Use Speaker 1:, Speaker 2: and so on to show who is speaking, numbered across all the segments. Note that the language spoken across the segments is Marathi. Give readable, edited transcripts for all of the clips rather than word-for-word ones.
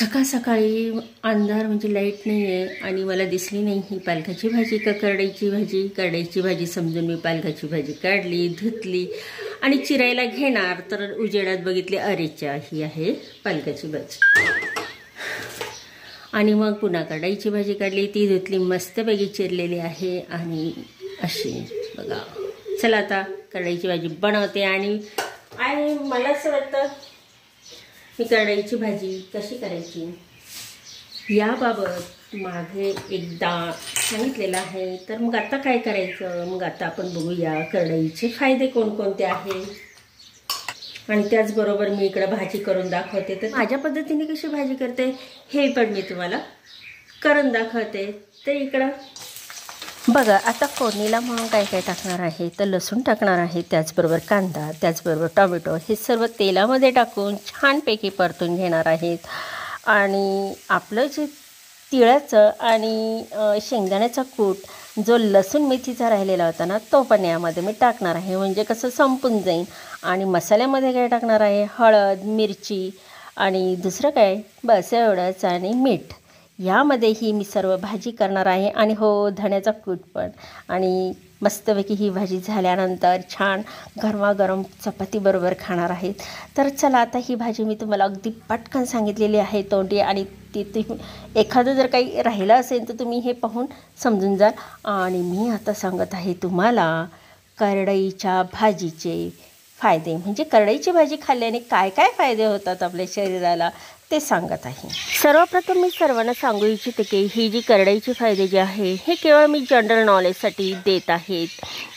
Speaker 1: सकाळ सकाळी अंधार म्हणजे लाईट नाही आहे आणि मला दिसली नाही ही पालकाची भाजी का करडईची भाजी. करडईची भाजी समजून मी पालकाची भाजी काढली, धुतली आणि चिरायला घेणार तर उजेडात बघितले अरेच्या ही आहे पालकाची भाजी. आणि मग पुन्हा करडईची भाजी काढली, ती धुतली, मस्तपैकी चिरलेली आहे आणि अशी बघा. चला आता करडईची भाजी बनवते. आणि मला असं वाटतं मी करडईची भाजी कशी करायची याबाबत मागे एकदा सांगितलेलं आहे. तर मग आता काय करायचं, मग आता आपण बघूया करडईचे फायदे कोणकोणते आहेत आणि त्याचबरोबर मी इकडं भाजी करून दाखवते. तर माझ्या पद्धतीने कशी भाजी करते हे पण मी तुम्हाला करून दाखवते. तर इकडं बघा, आता फोडणीला म्हणून काय काय टाकणार आहे तर लसूण टाकणार आहे, त्याचबरोबर कांदा, त्याचबरोबर टोमॅटो हे सर्व तेलामध्ये टाकून छानपैकी परतून घेणार आहेत. आणि आपलं जे तिळाचं आणि शेंगदाण्याचा कूट जो लसूण मेथीचा राहिलेला होता ना तो पण यामध्ये मी टाकणार आहे, म्हणजे कसं संपून जाईल. आणि मसाल्यामध्ये काय टाकणार आहे, हळद, मिरची आणि दुसरं काय बस एवढंच, आणि मीठ. यामध्येही मी सर्व भाजी करणार आहे आणि हो धण्याचा कूट पण. आणि मस्तपैकी ही भाजी झाल्यानंतर छान गरमागरम चपातीबरोबर खाणार आहेत. तर चला आता ही भाजी मी तुम्हाला अगदी पटकन सांगितलेली आहे तोंडी, आणि ती तुम्ही एखादं जर काही राहिलं असेल तर तुम्ही हे पाहून समजून जाल. आणि मी आता सांगत आहे तुम्हाला करडईच्या भाजीचे फायदे, म्हणजे करडईची भाजी खाल्ल्याने काय काय फायदे होतात आपल्या शरीराला ते सांगत आहे. सर्वप्रथम मी सर्वांना सांगू इच्छिते की ही जी करडईचे फायदे जे आहे हे केवळ मी जनरल नॉलेजसाठी देत आहेत.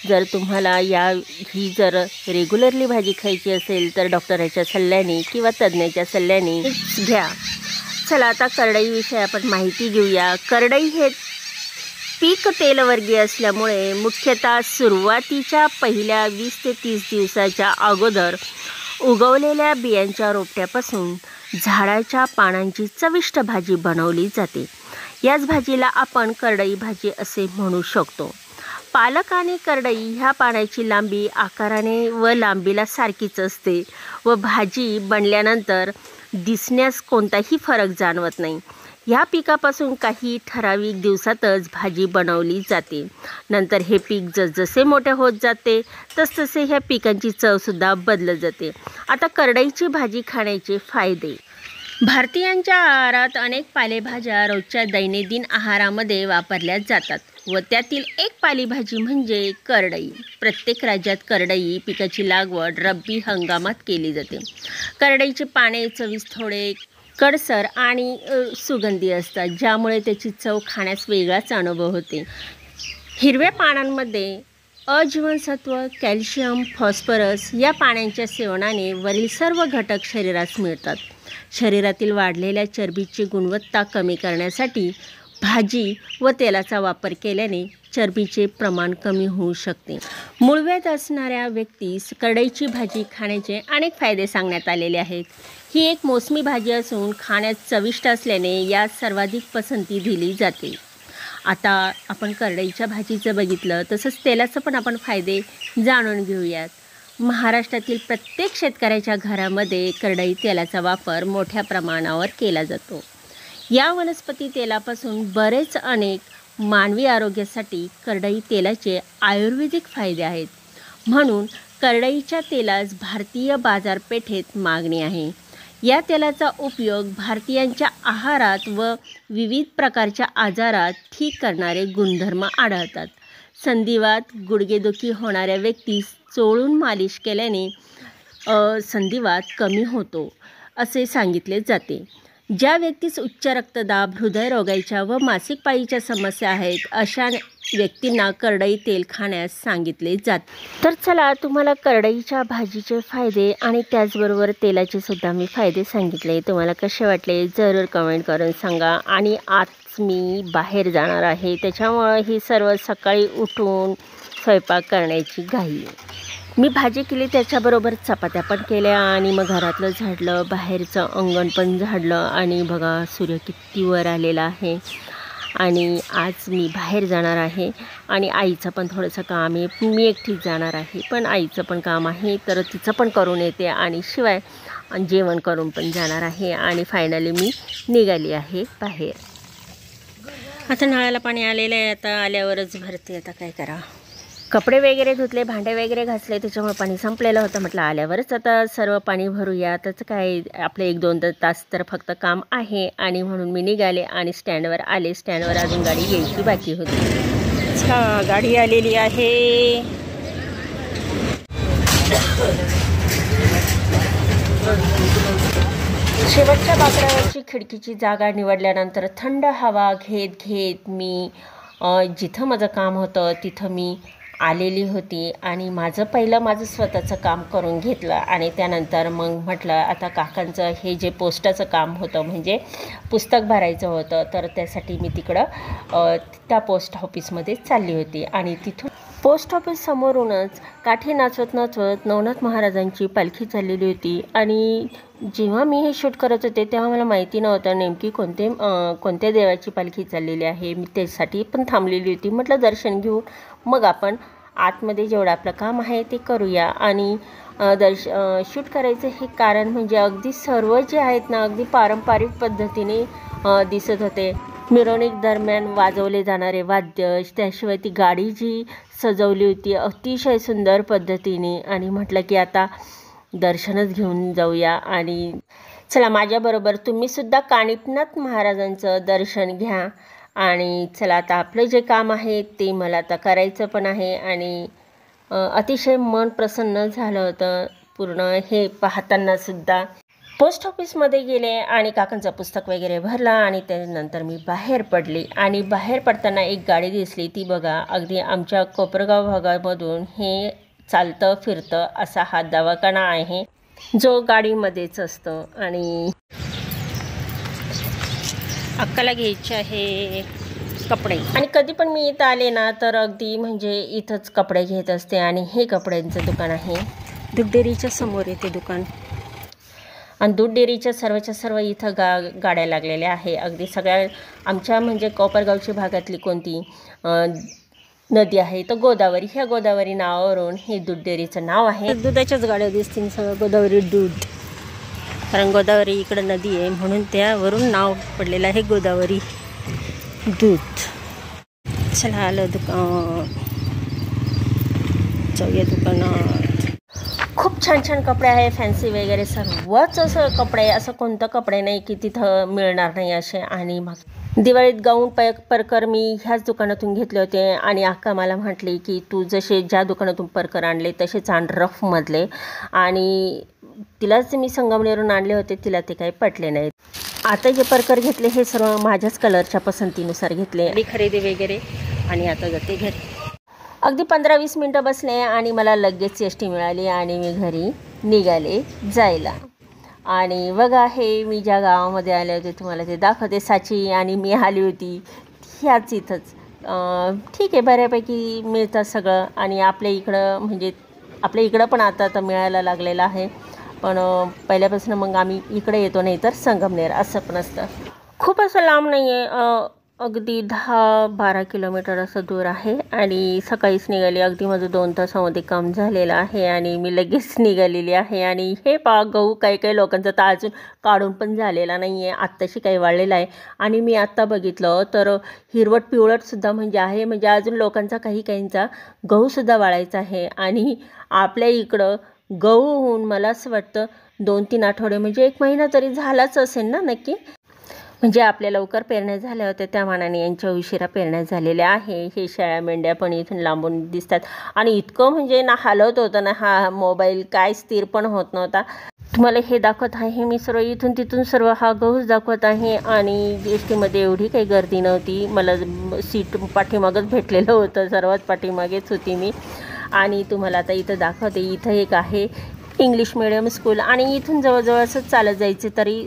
Speaker 1: जर तुम्हाला ही जर रेग्युलरली भाजी खायची असेल तर डॉक्टराच्या सल्ल्याने किंवा तज्ज्ञाच्या सल्ल्याने घ्या. चला आता करडईविषयी आपण माहिती घेऊया. करडई हे पीक तेलवर्गीय असल्यामुळे मुख्यतः सुरुवातीच्या पहिल्या 20 ते 30 दिवसाच्या अगोदर उगवलेल्या बियांच्या रोपट्यापासून झाडाच्या पानांची चविष्ट भाजी बनवली जाते. याच भाजीला आपण करडई भाजी असे म्हणू शकतो. पालक आणि करडई ह्या पानाची लांबी आकाराने व लांबीला सारखीच असते व भाजी बनल्यानंतर दिसण्यास कोणताही फरक जाणवत नाही. ह्या पिकापासून काही ठराविक दिवसातच भाजी बनवली जाते. नंतर हे पीक जसजसे मोठे होत जाते तसतसे ह्या पिकांची चवसुद्धा बदलत जाते. आता करडईची भाजी खाण्याचे फायदे. भारतीयांच्या आहारात अनेक पालेभाज्या रोजच्या दैनंदिन आहारामध्ये वापरल्या जातात व त्यातील एक पालेभाजी म्हणजे करडई. प्रत्येक राज्यात करडई पिकाची लागवड रब्बी हंगामात केली जाते. करडईचे पाने चविष्ट, थोडे कडसर आणि सुगंधी असतात, ज्यामुळे त्याची चव खाण्यास वेगळाच अनुभव होते. हिरव्या पानांमध्ये अजीवनसत्व, कॅल्शियम, फॉस्फरस या पाण्याच्या सेवनाने वरील सर्व घटक शरीरास मिळतात. शरीरातील वाढलेल्या चरबीची गुणवत्ता कमी करण्यासाठी भाजी व तेलाचा वापर केल्याने चरबीचे प्रमाण कमी होऊ शकते. मूळव्याध असणाऱ्या व्यक्तीस करडईची भाजी खाण्याचे अनेक फायदे सांगण्यात आलेले आहेत. ही एक मोसमी भाजी असून खाण्यास चविष्ट असल्याने यास सर्वाधिक पसंती दिली जाते. आता आपण करडईच्या भाजीचं बघितलं, तसंच तेलाचं पण आपण फायदे जाणून घेऊयात. महाराष्ट्रातील प्रत्येक शेतकऱ्याच्या घरामध्ये करडई तेलाचा वापर मोठ्या प्रमाणावर केला जातो. या वनस्पती तेलापासून बरेच अनेक मानवी आरोग्यासाठी करडई तेलाचे आयुर्वेदिक फायदे आहेत. म्हणून करडईच्या तेलास भारतीय बाजारपेठेत मागणी आहे. या तेलाचा उपयोग भारतीयांच्या आहारात व विविध प्रकारच्या आजारात ठीक करणारे गुणधर्म आढळतात. संधिवात, गुडघेदुखी होणाऱ्या व्यक्तीस चोळून मालिश केल्याने संधिवात कमी होतो असे सांगितले जाते. ज्या व्यक्तीस उच्च रक्तदाब, हृदयरोगाच्या व मासिक पाळीच्या समस्या आहेत अशा व्यक्तींना करडई तेल खाण्यास सांगितले जाते. तर चला तुम्हाला करडईच्या भाजीचे फायदे आणि त्याचबरोबर तेलाचे सुद्धा मी फायदे सांगितले. तुम्हाला कसे वाटले जरूर कमेंट करून सांगा. आणि आज मी बाहेर जाणार आहे, त्याच्यामुळं ही सर्व सकाळी उठून स्वयंपाक करण्याची घाई. मी भाजी केली, त्याच्याबरोबर चपात्या पण केल्या आणि मग घरातलं झाडलं, बाहेरचं अंगण पण झाडलं. आणि बघा सूर्य किती वर आलेला आहे. आणि आज मी बाहेर जाणार आहे आणि आईचं पण थोडंसं काम आहे. मी एकटीच जाणार आहे, पण आईचं पण काम आहे तर तिचं पण करून येते आणि शिवाय जेवण करून पण जाणार आहे. आणि फायनली मी निघाली आहे बाहेर. आता नळाला पाणी आलेलं आहे, आता आल्यावरच भरते. आता काय करा, कपडे वगैरे धुतले, भांडे वगैरे घासले, त्याच्यामुळे पाणी संपलेलं होतं. म्हटलं आल्यावरच आता सर्व पाणी भरूया. त्याचं काय आपले 1-2 तास तर फक्त काम आहे. आणि म्हणून मी निघाले आणि स्टँडवर आले. स्टँडवर अजून गाडी यायची बाकी होती. अच्छा, गाडी आलेली आहे. शेवटच्या बाकड्यावरची खिडकीची जागा निवडल्यानंतर थंड हवा घेत घेत मी जिथं माझं काम होतं तिथं मी आलेली होती. आणि माझं स्वतःचं काम करून घेतलं. आणि त्यानंतर मग म्हटलं आता काकांचं हे जे पोस्टाचं काम होतं, म्हणजे पुस्तक भरायचं होतं, तर त्यासाठी मी तिकडं त्या पोस्ट ऑफिसमध्ये चालली होती. आणि तिथून पोस्ट ऑफिस समोरूनच काठी नाचवत नाचवत नवनाथ महाराजांची पालखी चाललेली होती. आणि जेव्हा मी हे शूट करत होते तेव्हा मला माहिती नव्हतं नेमकी कोणत्या देवाची पालखी चाललेली आहे. मी त्यासाठी पण थांबलेली होती. म्हटलं दर्शन घेऊन मग आपण आतमध्ये जेवढं आपलं काम आहे ते करूया. आणि शूट करायचं हे कारण म्हणजे अगदी सर्व जे आहेत ना, अगदी पारंपरिक पद्धतीने दिसत होते. मिरवणूक दरम्यान वाजवले जाणारे वाद्य, त्याशिवाय ती गाडी जी सजवली होती अतिशय सुंदर पद्धतीने. आणि म्हटलं की आता दर्शनच घेऊन जाऊया. आणि चला माझ्याबरोबर तुम्हीसुद्धा कानिफनाथ महाराजांचं दर्शन घ्या. आणि चला आता आपलं जे काम आहे ते मला आता करायचं पण आहे. आणि अतिशय मन प्रसन्न झालं होतं पूर्ण हे पाहतानासुद्धा. पोस्ट ऑफिसमध्ये गेले आणि काकांचं पुस्तक वगैरे भरला. आणि त्यानंतर मी बाहेर पडली. आणि बाहेर पडताना एक गाडी दिसली. ती बघा अगदी आमच्या कोपरगाव भागामधून हे चालतं फिरतं असा हा दवाखाना आहे जो गाडीमध्येच असतो. आणि अक्काला घ्यायचे आहे कपडे. आणि कधी पण मी इथं आले ना तर अगदी म्हणजे इथंच कपडे घेत असते. आणि हे कपड्यांचं दुकान आहे. दूध डेअरीच्या समोर येते दुकान. आणि दूध डेअरीच्या सर्वच्या सर्व इथं गाड्या लागलेल्या आहे. अगदी सगळ्या आमच्या म्हणजे कोपरगावची भागातली कोणती नदी आहे तर गोदावरी. ह्या गोदावरी नावावरून हे दूध डेअरीचं नाव आहे. दुधाच्याच गाड्या दिसतील सगळं गोदावरी दूध, कारण गोदावरी इकडं नदी आहे म्हणून त्यावरून नाव पडलेलं आहे गोदावरी दूध. चला आलं जाऊया दुकानात. खूप छान छान कपडे आहे, फॅन्सी वगैरे सर्वच असं कपडे, असं कोणतं कपडे नाही की तिथं मिळणार नाही असे. आणि मग दिवाळीत गाऊन परकर मी ह्याच दुकानातून घेतले होते. आणि अक्का मला म्हटली की तू जसे ज्या दुकानातून परकर आणले तसेच आण रफमधले. आणि तिलाच मी संगमनेरून आणले होते, तिला ते काही पटले नाहीत. आता जे परकर घेतले हे सर्व माझ्याच कलरच्या पसंतीनुसार घेतले. आणि खरेदी वगैरे. आणि आता जाते घरी. अगदी 15-20 मिनटं बसले आणि मला लगेच एसटी मिळाली आणि मी घरी निघाले जायला. आणि बघा हे मी ज्या गावामध्ये आले होते तुम्हाला ते दाखवते. साची आणि मी आली होती ह्याच इथंच. ठीक आहे, बऱ्यापैकी मिळतं सगळं. आणि आपल्या इकडं पण आता मिळायला लागलेलं आहे. पण पहिल्यापासून मग आम्ही इकडे येतो, नाही तर संगमनेर असं पण असतं. खूप असं लांब नाही आहे, अगदी 10-12 किलोमीटर असं दूर आहे. आणि सकाळीच निघाली. अगदी माझं 2 तासामध्ये काम झालेलं आहे आणि मी लगेच निघालेली आहे. आणि हे गहू काही लोकांचा तर अजून काढून पण झालेला नाही आहे, आत्ताशी काही वाळलेला आहे. आणि मी आत्ता बघितलं तर हिरवट पिवळटसुद्धा म्हणजे आहे, म्हणजे अजून लोकांचा काहींचा गहूसुद्धा वाळायचा आहे. आणि आपल्या इकडं गहू होऊन मला असं वाटतं 2-3 आठवडे म्हणजे 1 महिना तरी झालाच असेल ना नक्की. म्हणजे आपल्या लवकर पेरण्या झाल्या होत्या त्या मानाने यांच्या उशिरा पेरण्या झालेल्या आहे. हे शेळ्या मेंढ्या पण इथून लांबून दिसतात. आणि इतकं म्हणजे ना हलत होतं ना हा मोबाईल, काय स्थिर पण होत नव्हता. तुम्हाला हे दाखवत आहे मी सर्व इथून तिथून सर्व हा गहूच दाखवत आहे. आणि एस टीमध्ये एवढी काही गर्दी नव्हती. मला सीट पाठीमागच भेटलेलं होतं, सर्वात पाठीमागेच होती मी. आणि तुम्हाला आता इथं दाखवते. इथं एक आहे इंग्लिश मिडियम स्कूल. आणि इथून जवळजवळ असं चालत जायचं तरी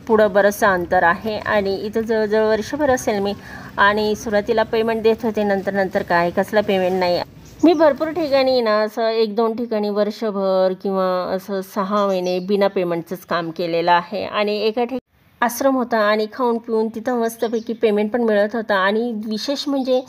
Speaker 1: पुढं बरंचसं अंतर आहे. आणि इथं जवळजवळ वर्षभर असेल मी. आणि सुरुवातीला पेमेंट देत होते, नंतर काय कसला पेमेंट नाही. मी भरपूर ठिकाणी ना असं 1-2 ठिकाणी वर्षभर किंवा असं 6 महिने बिना पेमेंटचंच काम केलेलं आहे. आणि एका ठिकाणी आश्रम होता आणि खाऊन पिऊन तिथं मस्तपैकी पेमेंट पण मिळत होता. आणि विशेष म्हणजे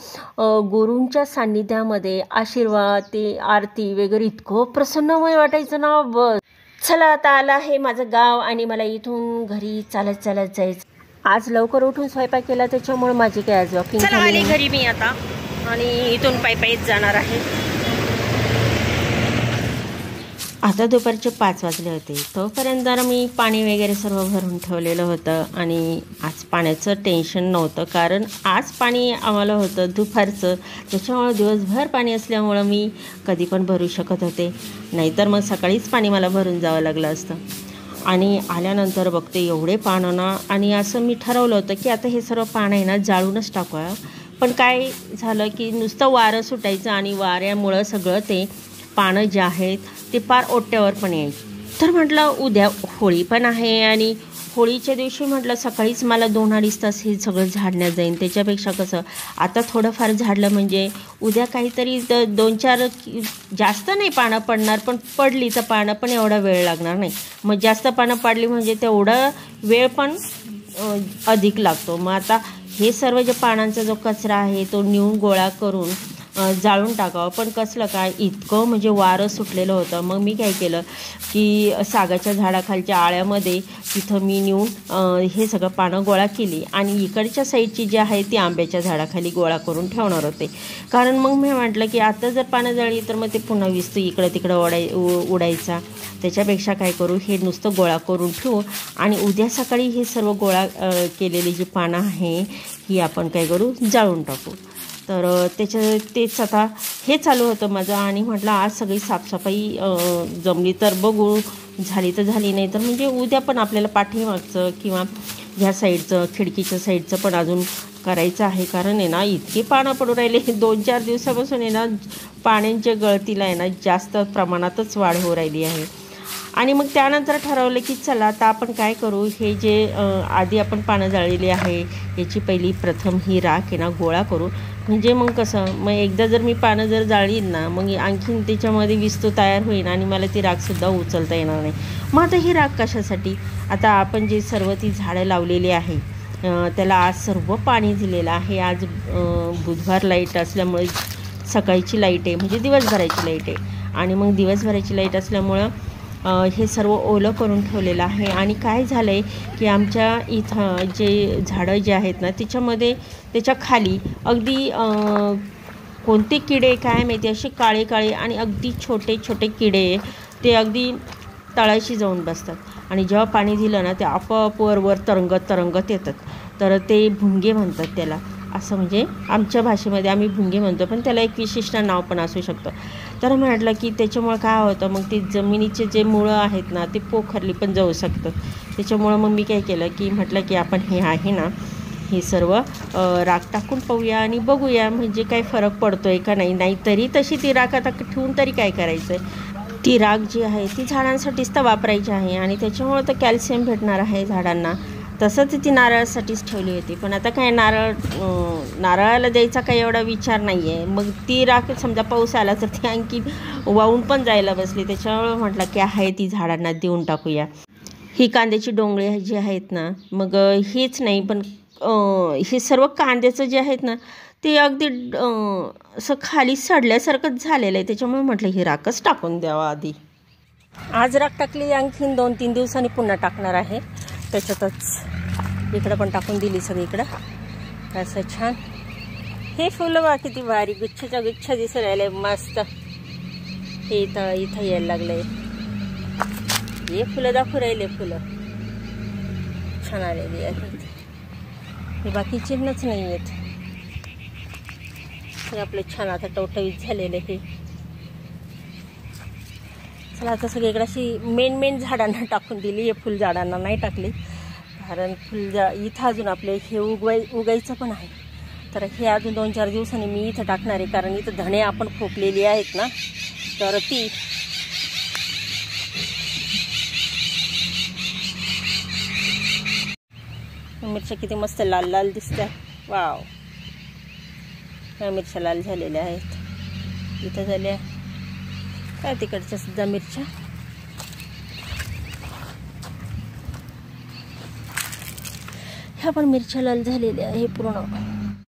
Speaker 1: गुरूंच्या सान्निध्यामध्ये आशीर्वाद, ते आरती वगैरे इतकं प्रसन्नमय वाटायचं ना. बस चला आता आलं आहे माझं गाव आणि मला इथून घरी चालत जायचं. आज लवकर उठून स्वयंपाक केला त्याच्यामुळे माझी काय आज वॉकिंग झाली घरी मी आता आणि इथून पायीच जाणार आहे. आता दुपारचे 5 वाजले होते. तोपर्यंत जरा मी पाणी वगैरे सर्व भरून ठेवलेलं होतं आणि आज पाण्याचं टेन्शन नव्हतं, कारण आज पाणी आम्हाला होतं दुपारचं, त्याच्यामुळं दिवसभर पाणी असल्यामुळं मी कधी पण भरू शकत होते. नाहीतर मग सकाळीच पाणी मला भरून जावं लागलं असतं. आणि आल्यानंतर बघते एवढे पानं ना, आणि असं मी ठरवलं होतं की आता हे सर्व पानं आहे ना जाळूनच टाकूया. पण काय झालं की नुसतं वारं सुटायचं आणि वाऱ्यामुळं सगळं ते पानं जे आहेत ते पार ओट्यावर पण यायचे. तर म्हटलं उद्या होळी पण आहे आणि होळीच्या दिवशी म्हटलं सकाळीच मला 2-2.5 तास हे सगळं झाडण्यात जाईल. त्याच्यापेक्षा कसं आता थोडंफार झाडलं म्हणजे उद्या काहीतरी 2-4 जास्त नाही पानं पडणार, पण पडली तर पानं पण एवढा वेळ लागणार नाही. मग जास्त पानं पडली म्हणजे तेवढा वेळ पण अधिक लागतो. मग आता हे सर्व जे पानांचा जो कचरा आहे तो नेऊन गोळा करून जाळून टाकावं. पण कसलं काय इतकं म्हणजे वारं सुटलेलं होतं. मग मी काय केलं की सागाच्या झाडाखालच्या आळ्यामध्ये तिथं मी नेऊन हे सगळं पानं गोळा केली आणि इकडच्या साईडची जी आहे ती आंब्याच्या झाडाखाली गोळा करून ठेवणार होते. कारण मग मी म्हटलं की आता जर पानं जळली तर मग ते पुन्हा विस्तू इकडं तिकडं उडायचा. त्याच्यापेक्षा काय करू, हे नुसतं गोळा करून ठेवू आणि उद्या सकाळी हे सर्व गोळा केलेली जी पानं आहे ही आपण काय करू जाळून टाकू. तर तेच आता हे चालू होतं माझं. आणि म्हटलं आज सगळी साफसफाई जमली तर बघू, झाली तर झाली, नाही तर म्हणजे उद्या पण आपल्याला पाठीमागचं किंवा ह्या साईडचं खिडकीच्या साईडचं पण अजून करायचं आहे. कारण आहे ना इतके पानं पडू राहिले 2-4 दिवसापासून आहे ना, पाण्याच्या गळतीला आहे ना जास्त प्रमाणातच वाढ होऊ राहिली आहे. आणि मग त्यानंतर ठरवलं की चला आता आपण काय करू, हे जे आधी आपण पानं जाळलेली आहे याची पहिली प्रथम ही राख आहे ना गोळा करू. म्हणजे मग कसं, मग एकदा जर मी पानं जर जाळीन ना मग आणखीन त्याच्यामध्ये विस्तू तयार होईल आणि मला ती राखसुद्धा उचलता येणार नाही. मग आता ही राख कशासाठी, आता आपण जे सर्व ती झाडं लावलेली आहे त्याला आज सर्व पाणी दिलेलं आहे. आज बुधवार लाईट असल्यामुळे सकाळची लाईट आहे, म्हणजे दिवसभराची लाईट आहे. आणि मग दिवसभराची लाईट असल्यामुळं हे सर्व ओलं करून ठेवलेलं आहे. आणि काय झालं आहे की आमच्या इथं जे झाडं जे आहेत ना त्याच्यामध्ये त्याच्या खाली अगदी कोणते किडे काय माहिती असे काळे काळे आणि अगदी छोटे छोटे किडे ते अगदी तळाशी जाऊन बसतात. आणि जेव्हा पाणी दिलं ना ते आपोआप वर तरंगत येतात. तर ते भुंगे म्हणतात त्याला, असं म्हणजे आमच्या भाषेमध्ये आम्ही भुंगे म्हणतो, पण त्याला एक विशिष्ट नाव पण असू शकतं. तर म्हटलं की त्याच्यामुळं काय होतं, मग ते जमिनीचे जे मुळं आहेत ना ते पोखरली पण जाऊ शकतं. त्याच्यामुळं मग मी काय केलं की म्हटलं की आपण हे आहे ना हे सर्व राख टाकून पाहूया आणि बघूया म्हणजे काय फरक पडतो आहे का नाही. नाहीतरी तशी ती राख आता ठेवून तरी काय करायचं आहे. ती राख जी आहे ती झाडांसाठीच तर वापरायची आहे आणि त्याच्यामुळं तर कॅल्शियम भेटणार आहे झाडांना. तसंच ती नारळासाठीच ठेवली होती, पण आता काय नारळाला द्यायचा काही एवढा विचार नाही आहे. मग ती राख समजा पाऊस आला तर ती आणखी वाहून पण जायला बसली. त्याच्यामुळे म्हटलं की आहे ती झाडांना देऊन टाकूया. ही कांद्याची डोंगळे जी आहेत ना, मग हेच नाही पण हे सर्व कांद्याचं जे आहेत ना ते अगदी असं खाली सडल्यासारखंच झालेलं आहे. त्याच्यामुळे म्हटलं ही राखच टाकून द्यावा आधी. आज राख टाकली, आणखीन 2-3 दिवसांनी पुन्हा टाकणार आहे. त्याच्यातच इकडं पण टाकून दिली सगळीकडं असं छान. हे फुलं बा किती भारी गुच्छाच्या गुच्छ दिसू राहिले मस्त. हे इथं यायला लागले, हे फुलं दाखवू राहिले, फुलं छान आलेली आहेत. हे बाकी चिन्हच नाही आहेत. हे आपले छान आता टवटवीत झालेले. हे चला आता सगळीकडे अशी मेन झाडांना टाकून दिली, हे फुल झाडांना नाही टाकली. कारण इथं अजून आपले हे उगायचं पण आहे. तर हे अजून 2-4 दिवसांनी मी इथं टाकणार आहे, कारण इथं धणे आपण खोकलेली आहेत ना, तर ती मिरच्या किती मस्त लाल लाल दिसतात. वाव, ह्या मिरच्या लाल झालेल्या आहेत. इथं झाल्या काय तिकडच्या सुद्धा मिरच्या. ह्या पण मिरच्या लाल झालेल्या आहे पूर्ण.